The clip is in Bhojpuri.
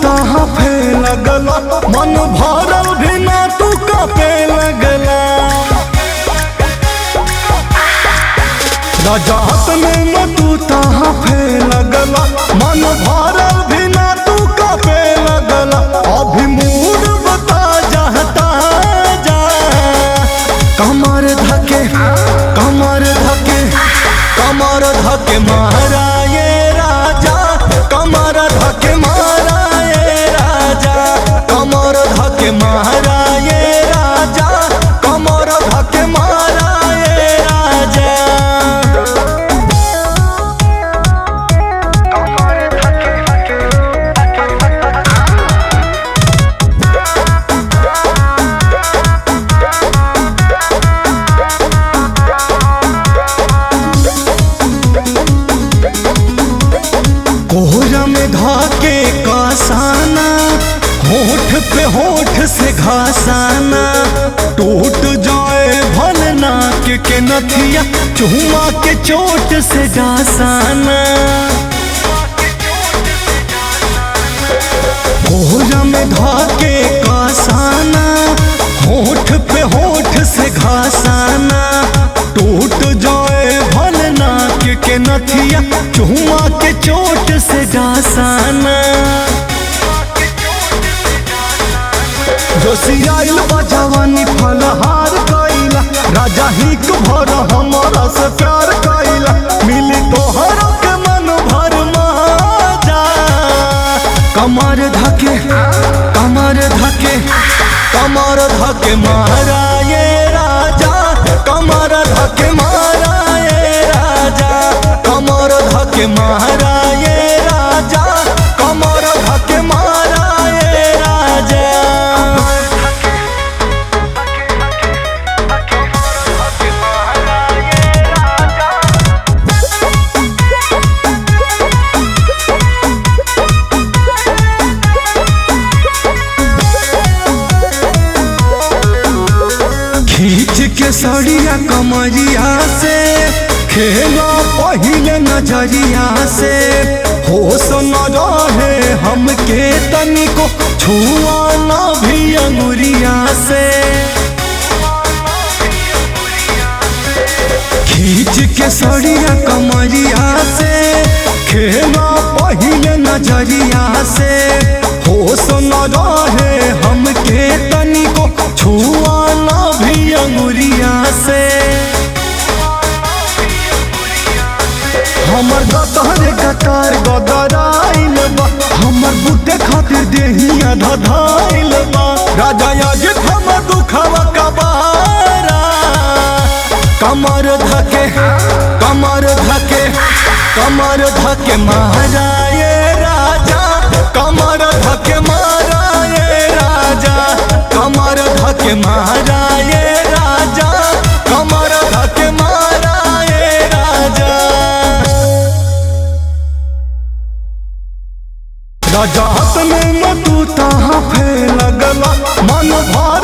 तहाँ फे लगला, मन भरल भी ना तू कापे लगला। राजात में न तू तहाँ फे लगला, मन भरल भी ना तू कापे लगला। अभी मूड बता जाता जा, कमर धके कमर धके कमर धके मारा ये राजा, कमर धके मारा ये राजा, कमर धके मारा ये राजा, कमर धके मारा ये राजा। कोहरा में धाके कासाना, होठ पे होठ से घासाना, टूट जाए भल नाक के नथिया, चूमा के चोट से डासाना। कोहरा में धाके कासाना, होठ पे होठ से घासाना, टूट जाए भल नाक के नथिया, चूमा के चोट से डासाना। जोशियाइल बजावानी फलहार कइला, राजा हिक भर हमारा से प्यार कइला, मिली तोहर के मन भर माजा। कमर धके कमर धके कमर धके मारा ये राजा, कमर धके मारा ये राजा, कमर धके मारा ये राजा, कमर धके मारा ये राजा। खींच के सड़िया कमरिया से, खेला पहिले नजरिया से, होश न रहे हमके तनिको, छुआ ना भी अंगुरिया से। खींच के सड़िया कमरिया से, खेला पहिले नजरिया से, होश न रहे हमके तनिको, छुआ ना भी अंगुरिया से। हमर गतर गतर गदराइल बा, हमर बुते खातिर देहिया धधाइल बा, राजा आज हम दुखवा कबारा। कमर धके कमर धके कमर धके मारा ये राजा, कमर धके मारा ये राजा, कमर धके मारा ये राजा, कमर धके मारा ये राजा। राजात में न तू तहाँ फे लगला, मन भर